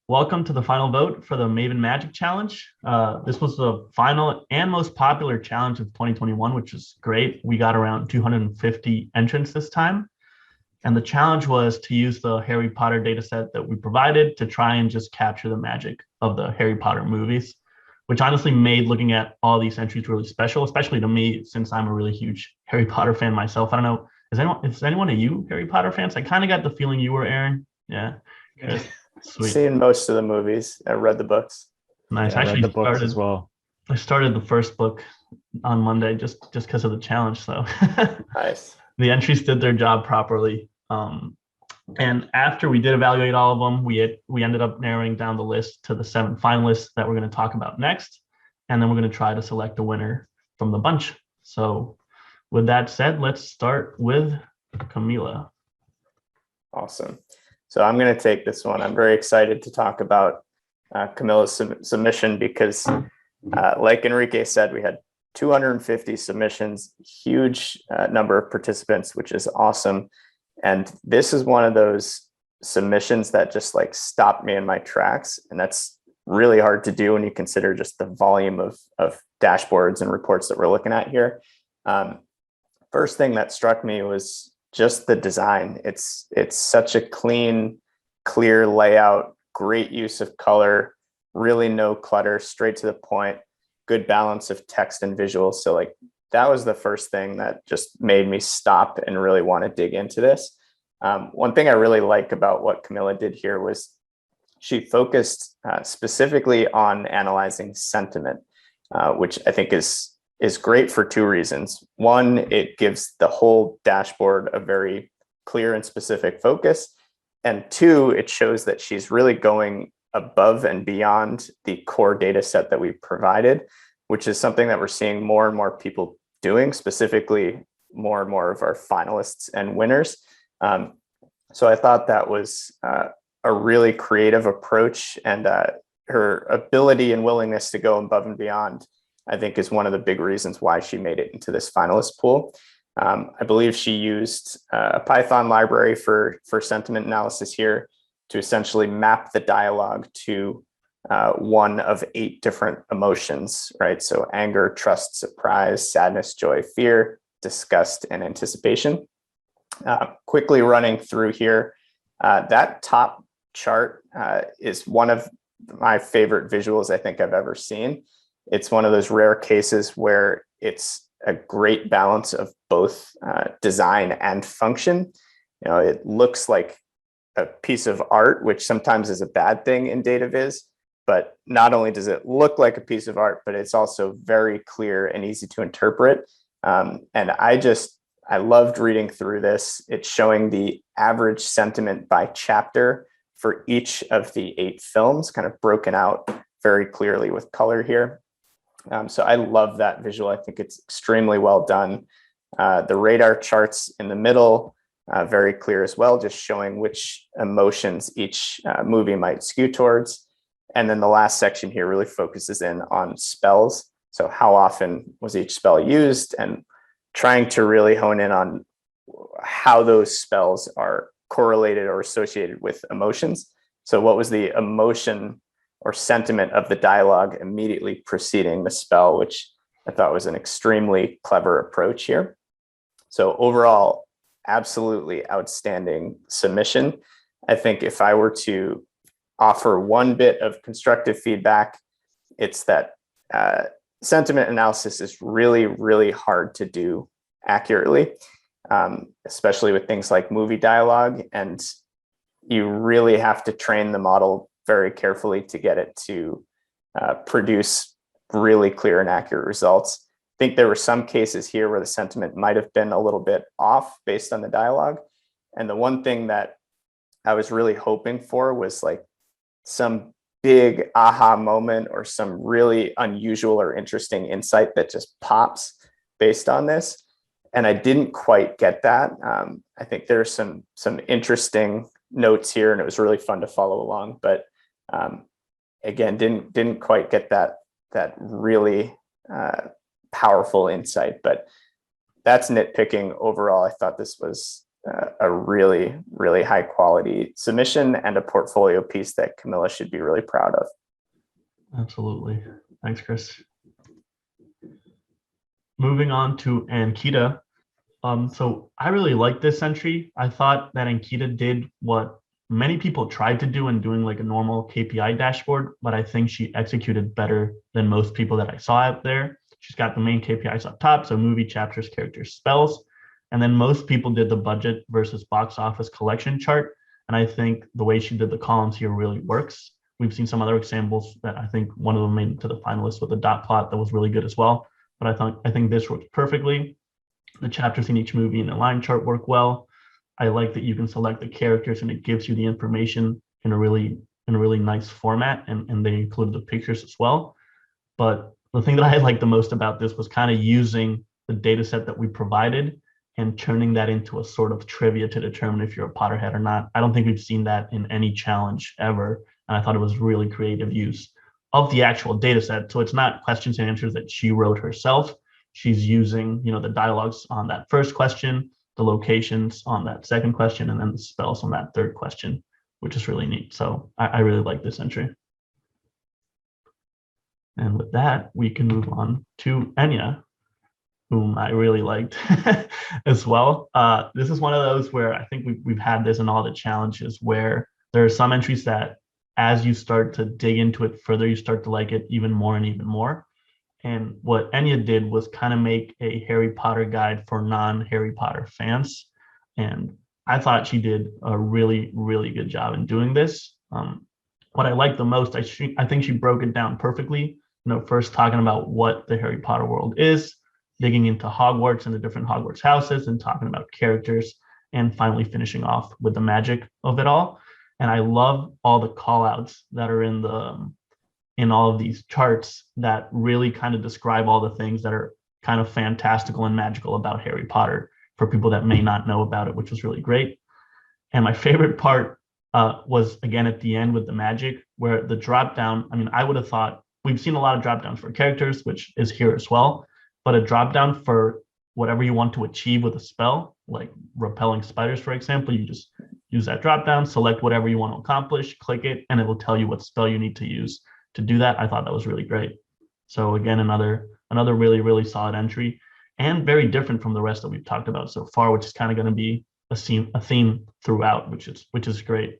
Welcome to the final vote for the Maven Magic Challenge. This was the final and most popular challenge of 2021, which is great. We got around 250 entrants this time. And the challenge was to use the Harry Potter data set that we provided to try and just capture the magic of the Harry Potter movies, which honestly made looking at all these entries really special, especially to me, since I'm a really huge Harry Potter fan myself. I don't know, is anyone of you Harry Potter fans? I kind of got the feeling you were, Aaron. Yeah. Yes. Sweet. Seen most of the movies. I read the books. Nice. Yeah, I I read actually the books as started well. I started the first book on Monday just because of the challenge. So Nice. the entries did their job properly. And after we did evaluate all of them, we ended up narrowing down the list to the 7 finalists that we're going to talk about next, and then we're going to try to select a winner from the bunch. So, with that said, let's start with Camila. Awesome. So I'm going to take this one. I'm very excited to talk about Camila's submission because, like Enrique said, we had 250 submissions, huge number of participants, which is awesome. And this is one of those submissions that just like stopped me in my tracks. And that's really hard to do when you consider just the volume of dashboards and reports that we're looking at here. First thing that struck me was just the design. It's such a clean, clear layout, great use of color, really no clutter, straight to the point, good balance of text and visuals. So like that was the first thing that just made me stop and really want to dig into this. One thing I really like about what Camila did here was she focused specifically on analyzing sentiment, which I think is great for 2 reasons. One, it gives the whole dashboard a very clear and specific focus. And 2, it shows that she's really going above and beyond the core data set that we provided, which is something that we're seeing more and more people doing, specifically more and more of our finalists and winners. So I thought that was a really creative approach, and her ability and willingness to go above and beyond, I think, is one of the big reasons why she made it into this finalist pool. I believe she used a Python library for sentiment analysis here to essentially map the dialogue to one of 8 different emotions, right? So anger, trust, surprise, sadness, joy, fear, disgust, and anticipation. Quickly running through here, that top chart is one of my favorite visuals I think I've ever seen. It's one of those rare cases where it's a great balance of both design and function. You know, it looks like a piece of art, which sometimes is a bad thing in data viz, but not only does it look like a piece of art, but it's also very clear and easy to interpret. And I loved reading through this. It's showing the average sentiment by chapter for each of the 8 films, kind of broken out very clearly with color here. So I love that visual. I think it's extremely well done. The radar charts in the middle, very clear as well, just showing which emotions each movie might skew towards. And then the last section here really focuses in on spells. So how often was each spell used, and trying to really hone in on how those spells are correlated or associated with emotions. So what was the emotion or sentiment of the dialogue immediately preceding the spell, which I thought was an extremely clever approach here. So overall, absolutely outstanding submission. I think if I were to offer one bit of constructive feedback, it's that sentiment analysis is really, really hard to do accurately, especially with things like movie dialogue. And you really have to train the model very carefully to get it to produce really clear and accurate results. I think there were some cases here where the sentiment might have been a little bit off based on the dialogue. And the one thing that I was really hoping for was like some big aha moment or some really unusual or interesting insight that just pops based on this. And I didn't quite get that. I think there's some interesting notes here, and it was really fun to follow along. But again, didn't quite get that really powerful insight. But that's nitpicking. Overall, I thought this was a really, really high quality submission and a portfolio piece that Camila should be really proud of. Absolutely. Thanks, Chris. Moving on to Ankita. So I really liked this entry. I thought that Ankita did what many people tried to do in doing like a normal KPI dashboard, but I think she executed better than most people that I saw out there. She's got the main KPIs up top, so movie, chapters, characters, spells. And then most people did the budget versus box office collection chart. And I think the way she did the columns here really works. We've seen some other examples that I think one of them made it to the finalists with a dot plot that was really good as well. But I think this works perfectly. The chapters in each movie and the line chart work well. I like that you can select the characters and it gives you the information in a really nice format, and they include the pictures as well. But the thing that I liked the most about this was kind of using the data set that we provided and turning that into a sort of trivia to determine if you're a Potterhead or not. I don't think we've seen that in any challenge ever. And I thought it was really creative use of the actual data set. So it's not questions and answers that she wrote herself. She's using, the dialogues on that first question, the locations on that second question, and then the spells on that third question, which is really neat. So I really like this entry. And with that, we can move on to Enya, whom I really liked as well. This is one of those where I think we've had this in all the challenges where there are some entries that as you start to dig into it further, you start to like it even more and even more. And what Enya did was kind of make a Harry Potter guide for non-Harry Potter fans. And I thought she did a really, really good job in doing this. What I liked the most, I think she broke it down perfectly. First talking about what the Harry Potter world is, digging into Hogwarts and the different Hogwarts houses, and talking about characters, and finally finishing off with the magic of it all. And I love all the call outs that are in all of these charts that really kind of describe all the things that are kind of fantastical and magical about Harry Potter for people that may not know about it, which was really great. And my favorite part was again at the end with the magic, where the drop down, I would have thought we've seen a lot of drop downs for characters, which is here as well, but a drop down for whatever you want to achieve with a spell, like repelling spiders, for example, you just use that drop down, select whatever you want to accomplish, click it, and it will tell you what spell you need to use to do that. I thought that was really great. So again, another really, really solid entry, and very different from the rest that we've talked about so far, which is kind of going to be a theme throughout, which is great.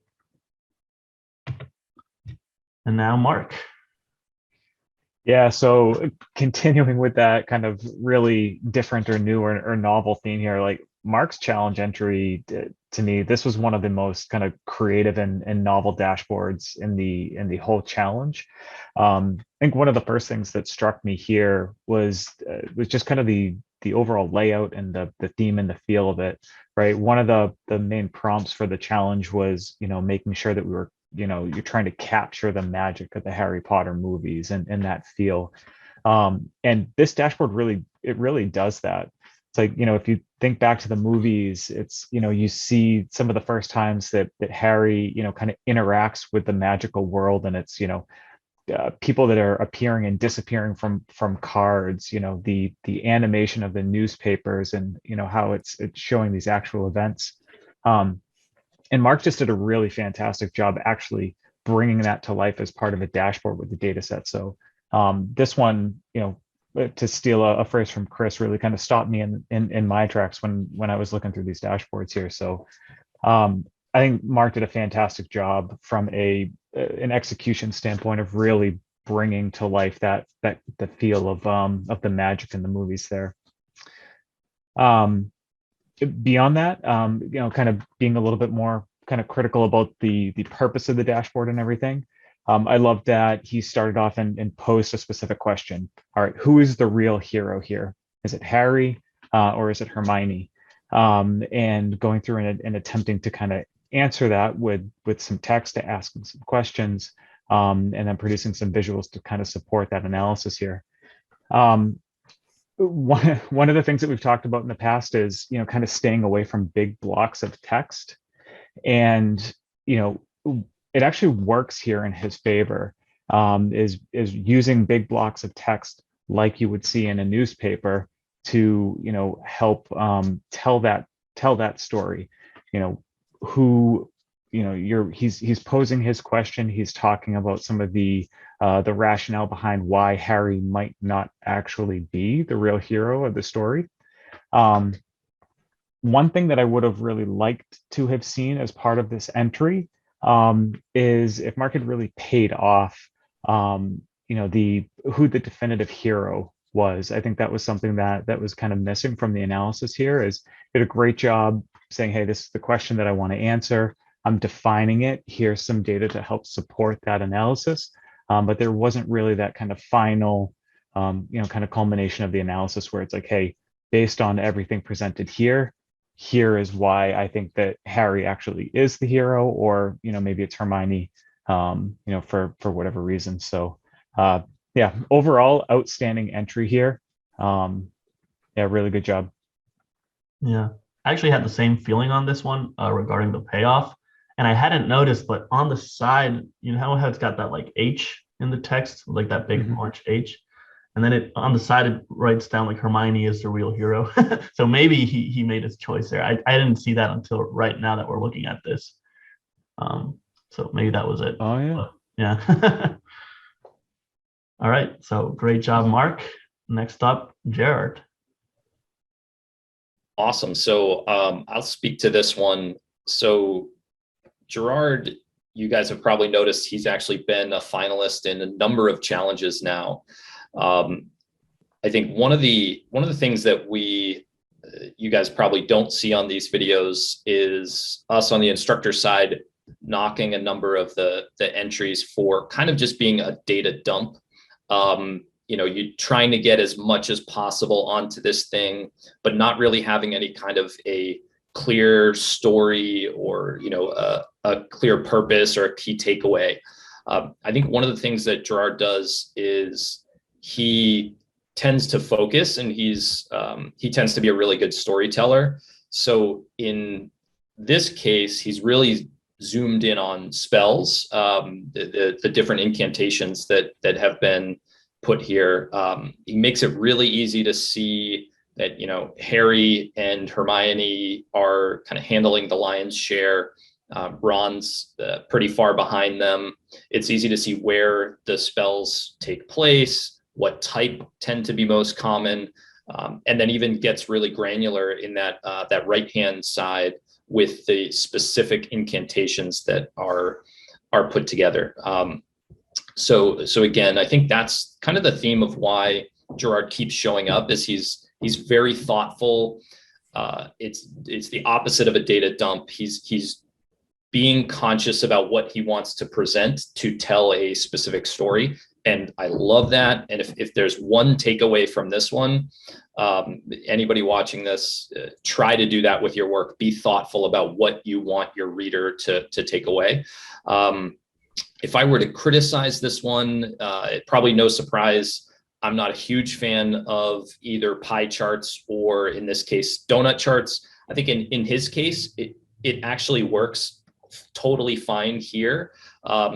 And now Mark. Yeah, so continuing with that kind of really different or new or novel theme here, like Mark's challenge entry, to me, this was one of the most kind of creative and novel dashboards in the whole challenge. I think one of the first things that struck me here was just kind of the overall layout and the theme and the feel of it, right? One of the main prompts for the challenge was, making sure that we were, you're trying to capture the magic of the Harry Potter movies and that feel. And this dashboard really does that. It's like, if you think back to the movies, it's, you see some of the first times that Harry, kind of interacts with the magical world, and it's, people that are appearing and disappearing from cards, the animation of the newspapers, and, how it's showing these actual events. And Mark just did a really fantastic job actually bringing that to life as part of a dashboard with the data set. So this one, to steal a phrase from Chris, really kind of stopped me in my tracks when I was looking through these dashboards here. So I think Mark did a fantastic job from an execution standpoint of really bringing to life that the feel of the magic in the movies there. Beyond that, kind of being a little bit more kind of critical about the purpose of the dashboard and everything. I love that he started off and posed a specific question. All right, who is the real hero here? Is it Harry or is it Hermione? And going through and attempting to kind of answer that with some text to ask him some questions, and then producing some visuals to kind of support that analysis here. One of the things that we've talked about in the past is, kind of staying away from big blocks of text. And, it actually works here in his favor, is using big blocks of text like you would see in a newspaper to, help tell that tell that story. You know, who, you know, he's posing his question. He's talking about some of the rationale behind why Harry might not actually be the real hero of the story. One thing that I would have really liked to have seen as part of this entry is if Mark had really paid off, you know, who the definitive hero was. I think that was something that was kind of missing from the analysis here. Is did a great job saying, hey, this is the question that I want to answer. I'm defining it. Here's some data to help support that analysis. But there wasn't really that kind of final, you know, kind of culmination of the analysis where it's like, hey, based on everything presented here, here is why I think that Harry actually is the hero, or, you know, maybe it's Hermione, you know, for whatever reason. So, yeah, overall outstanding entry here. Yeah, really good job. Yeah, I actually had the same feeling on this one regarding the payoff. And I hadn't noticed, but on the side, you know how it's got that like H in the text, like that big orange H. And then it on the side, it writes down like Hermione is the real hero. So maybe he made his choice there. I didn't see that until right now that we're looking at this. So maybe that was it. Oh, yeah. But, yeah. All right. So great job, Mark. Next up, Jared. Awesome. So I'll speak to this one. So Gerard, you guys have probably noticed he's actually been a finalist in a number of challenges now. I think one of the things that you guys probably don't see on these videos is us on the instructor side knocking a number of the entries for kind of just being a data dump. You know, you're trying to get as much as possible onto this thing, but not really having any kind of a clear story or, you know, a clear purpose or a key takeaway. I think one of the things that Gerard does is he tends to focus, and he tends to be a really good storyteller. So in this case, he's really zoomed in on spells, the different incantations that have been put here. He makes it really easy to see that, you know, Harry and Hermione are kind of handling the lion's share. Ron's pretty far behind them. It's easy to see where the spells take place, what type tend to be most common, and then even gets really granular in that right-hand side with the specific incantations that are put together. So again, I think that's kind of the theme of why Gerard keeps showing up, is he's very thoughtful. It's the opposite of a data dump. He's being conscious about what he wants to present to tell a specific story. And I love that. And if there's one takeaway from this one, anybody watching this, try to do that with your work. Be thoughtful about what you want your reader to take away. If I were to criticize this one, probably no surprise, I'm not a huge fan of either pie charts or, in this case, donut charts. I think in his case, it actually works totally fine here.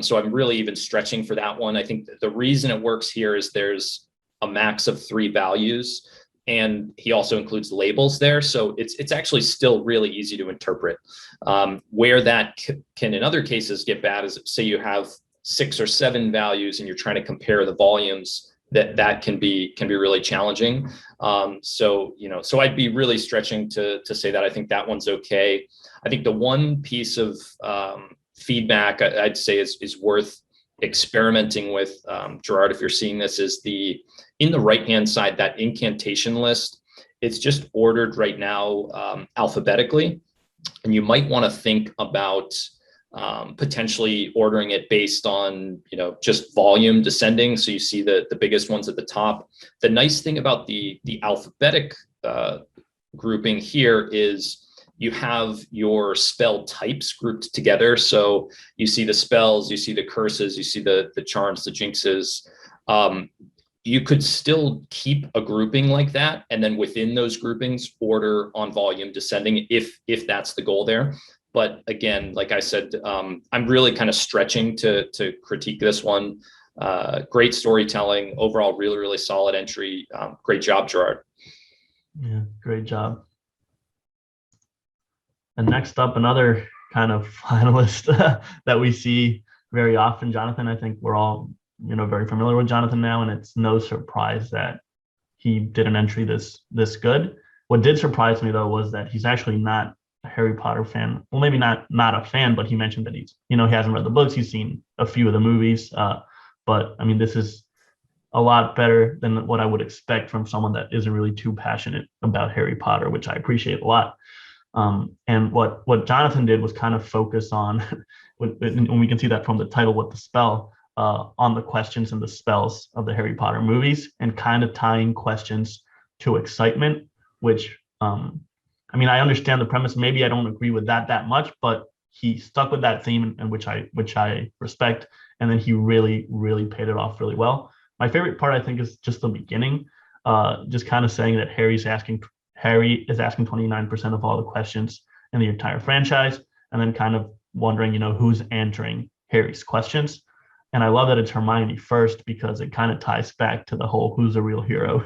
So I'm really even stretching for that one. I think the reason it works here is there's a max of 3 values, and he also includes labels there. So it's actually still really easy to interpret. Where that can in other cases get bad is, say you have 6 or 7 values and you're trying to compare the volumes, that can be really challenging. So I'd be really stretching to say that I think that one's okay. I think the one piece of feedback I'd say is worth experimenting with, Gerard, if you're seeing this, is in the right-hand side, that incantation list. It's just ordered right now alphabetically, and you might want to think about potentially ordering it based on, just volume descending. So you see the biggest ones at the top. The nice thing about the alphabetic grouping here is you have your spell types grouped together. So you see the spells, you see the curses, you see the charms, the jinxes. You could still keep a grouping like that, and then within those groupings, order on volume descending if that's the goal there. But again, like I said, I'm really kind of stretching to critique this one. Great storytelling, overall, really, really solid entry. Great job, Gerard. Yeah, great job. And next up, another kind of finalist that we see very often, Jonathan. I think we're all, very familiar with Jonathan now, and it's no surprise that he did an entry this good. What did surprise me though was that he's actually not a Harry Potter fan. Well, maybe not a fan, but he mentioned that he's, he hasn't read the books. He's seen a few of the movies. But I mean, this is a lot better than what I would expect from someone that isn't really too passionate about Harry Potter, which I appreciate a lot. And what Jonathan did was kind of focus on, and we can see that from the title, what the spell, on the questions and the spells of the Harry Potter movies, and kind of tying questions to excitement, which, I mean, I understand the premise. Maybe I don't agree with that much, but he stuck with that theme, and which I respect. And then he really, really paid it off really well. My favorite part, I think, is just the beginning, just kind of saying that Harry is asking 29% of all the questions in the entire franchise, and then kind of wondering, who's answering Harry's questions. And I love that it's Hermione first, because it kind of ties back to the whole who's a real hero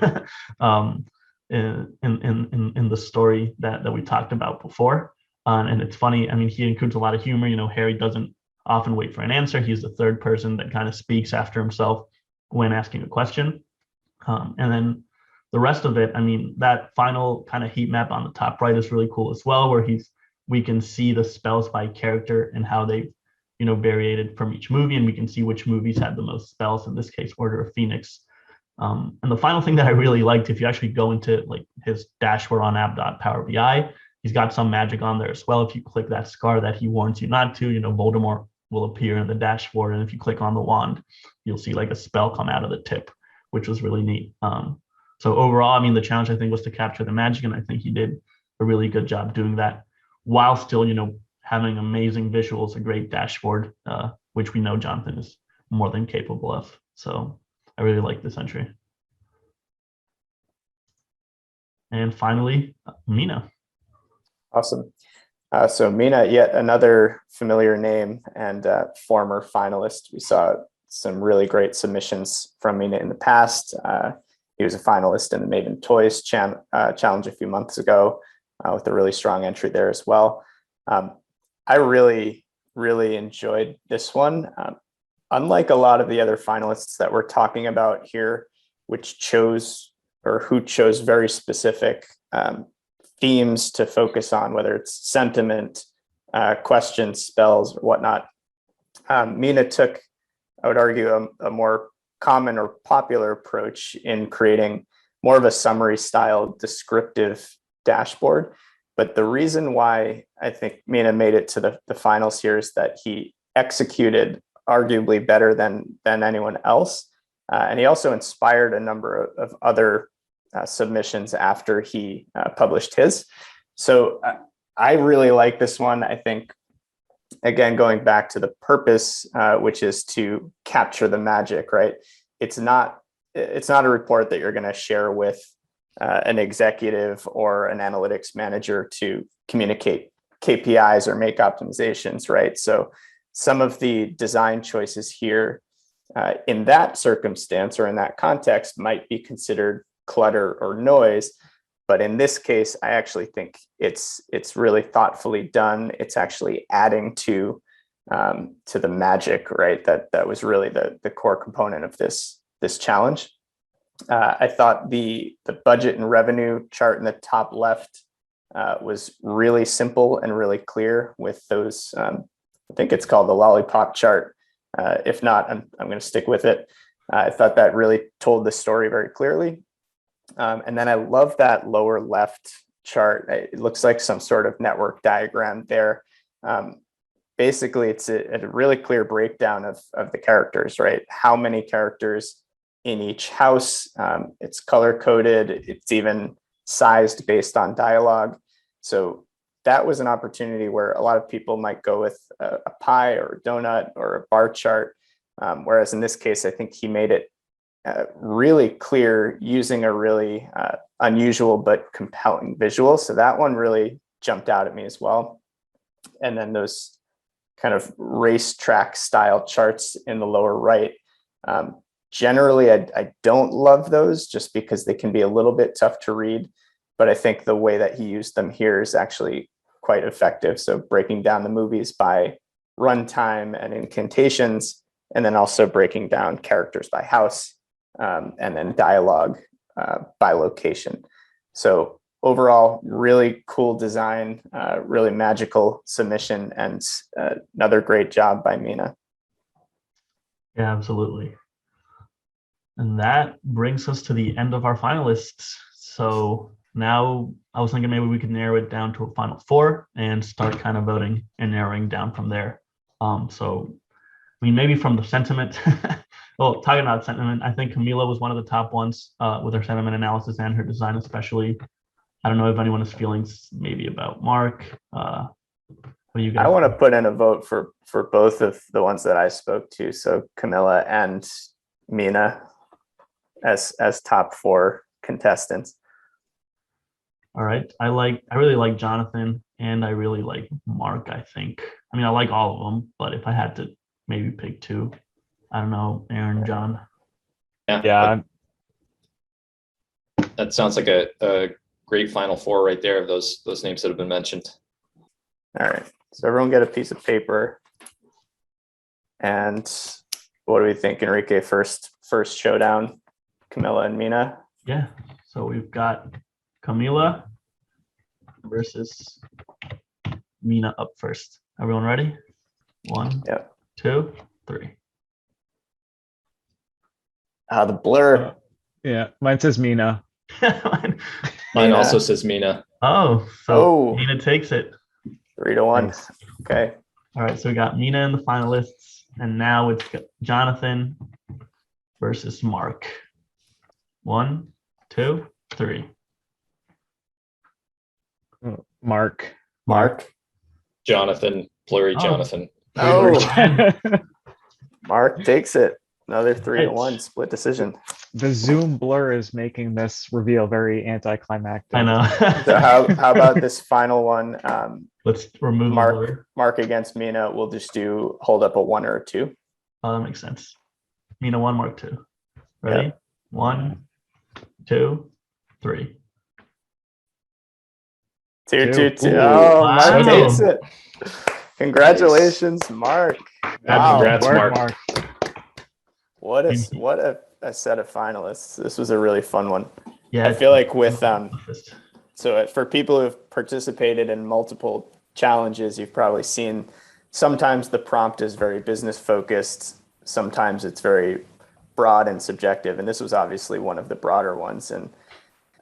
in the story that we talked about before. And it's funny. I mean, he includes a lot of humor. Harry doesn't often wait for an answer. He's the third person that kind of speaks after himself when asking a question. And then the rest of it, I mean, that final kind of heat map on the top right is really cool as well, where we can see the spells by character and how they, variated from each movie, and we can see which movies had the most spells, in this case, Order of Phoenix. And the final thing that I really liked, if you actually go into like his dashboard on app.power BI, he's got some magic on there as well. If you click that scar that he warns you not to, Voldemort will appear in the dashboard. And if you click on the wand, you'll see like a spell come out of the tip, which was really neat. So overall, I mean, the challenge, I think, was to capture the magic, and I think he did a really good job doing that, while still, having amazing visuals, a great dashboard, which we know Jonathan is more than capable of. So I really like this entry. And finally, Mina. Awesome. So Mina, yet another familiar name and former finalist. We saw some really great submissions from Mina in the past. He was a finalist in the Maven Toys challenge a few months ago, with a really strong entry there as well. I really, really enjoyed this one. Unlike a lot of the other finalists that we're talking about here, who chose very specific themes to focus on, whether it's sentiment, questions, spells, or whatnot, Mina took, I would argue, a more common or popular approach in creating more of a summary style descriptive dashboard. But the reason why I think Mina made it to the finals here is that he executed arguably better than anyone else. And he also inspired a number of other submissions after he published his. So I really like this one. I think, again, going back to the purpose, which is to capture the magic, right? It's not a report that you're going to share with an executive or an analytics manager to communicate KPIs or make optimizations, right? So some of the design choices here in that circumstance or in that context might be considered clutter or noise. But in this case, I actually think it's really thoughtfully done. It's actually adding to the magic, right? That was really the core component of this challenge. I thought the budget and revenue chart in the top left was really simple and really clear with those. I think it's called the lollipop chart. If not, I'm going to stick with it. I thought that really told the story very clearly. And then I love that lower left chart. It looks like some sort of network diagram there. Basically, it's a really clear breakdown of the characters, right? How many characters in each house. It's color coded. It's even sized based on dialogue. So that was an opportunity where a lot of people might go with a pie or a donut or a bar chart. Whereas in this case, I think he made it really clear using a really unusual but compelling visual. So that one really jumped out at me as well. And then those kind of racetrack style charts in the lower right. Generally, I don't love those just because they can be a little bit tough to read. But I think the way that he used them here is actually quite effective. So breaking down the movies by runtime and incantations, and then also breaking down characters by house, and then dialogue by location. So overall, really cool design, really magical submission, and another great job by Mina. Yeah, absolutely. And that brings us to the end of our finalists. So now I was thinking maybe we could narrow it down to a final 4 and start kind of voting and narrowing down from there. So, I mean, maybe from the sentiment, well, talking about sentiment, I think Camila was one of the top ones with her sentiment analysis and her design especially. I don't know if anyone has feelings maybe about Mark. What do you guys I want to think? put in a vote for both of the ones that I spoke to. So Camila and Mina as top 4 contestants. All right. I really like Jonathan and I really like Mark, I think. I mean, I like all of them, but if I had to maybe pick 2, I don't know, Aaron, John. Yeah. That sounds like a great final 4 right there of those names that have been mentioned. All right. So everyone get a piece of paper. And what do we think, Enrique? First showdown, Camila and Mina. Yeah. So we've got Camila versus Mina up first. Everyone ready? 1, Yep. 2, 3. The blur. Yeah, mine says Mina. Mine Mina. also says Mina. Oh, so Mina takes it. 3-1. Nice. Okay. All right, so we got Mina in the finalists, and now it's Jonathan versus Mark. 1, 2, 3. Mark. Jonathan, Blurry Oh. Jonathan. Oh, Mark takes it. Another 3-1 split decision. The Zoom blur is making this reveal very anticlimactic. I know. So how about this final one? Let's remove the blur. Mark against Mina. We'll just do hold up a 1 or a 2. Oh, that makes sense. Mina 1, Mark 2. Ready? Yeah. 1, 2, 3. 2-2-2. Ooh, Oh, wow. Mark takes it. Congratulations, Mark. Wow. Congrats, Work, Mark. What a set of finalists. This was a really fun one. Yeah. I feel like with so for people who've participated in multiple challenges, you've probably seen sometimes the prompt is very business focused, sometimes it's very broad and subjective, and this was obviously one of the broader ones, and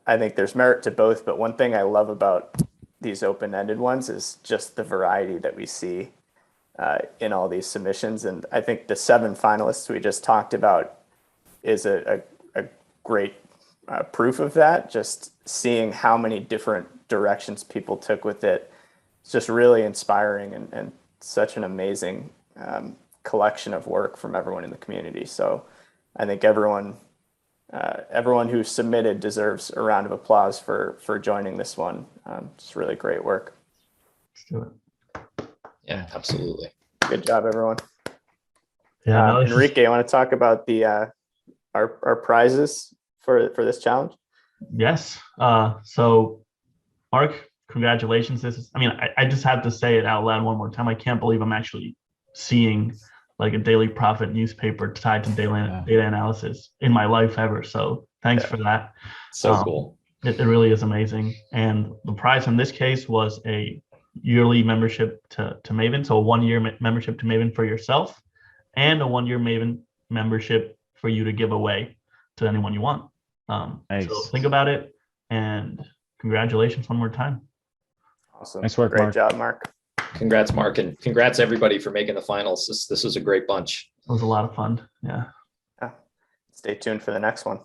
I think there's merit to both. But one thing I love about these open-ended ones is just the variety that we see in all these submissions. And I think the 7 finalists we just talked about is a great proof of that. Just seeing how many different directions people took with it. It's just really inspiring and such an amazing collection of work from everyone in the community. So I think everyone who submitted deserves a round of applause for joining this one. It's really great work. Let's do it. Yeah, absolutely. Good job, everyone. Yeah, no, Enrique, you want to talk about the our prizes for this challenge? Yes. So, Mark, congratulations. I just have to say it out loud one more time. I can't believe I'm actually seeing like a Daily Prophet newspaper tied to data analysis in my life ever. So thanks for that. So cool. It really is amazing. And the prize in this case was a yearly membership to Maven. So a 1-year membership to Maven for yourself and a 1-year Maven membership for you to give away to anyone you want. Nice. So think about it, and congratulations one more time. Awesome. Nice work, Great Mark. job, Mark. Congrats, Mark, and congrats everybody for making the finals. This was a great bunch. It was a lot of fun. Yeah. Stay tuned for the next one.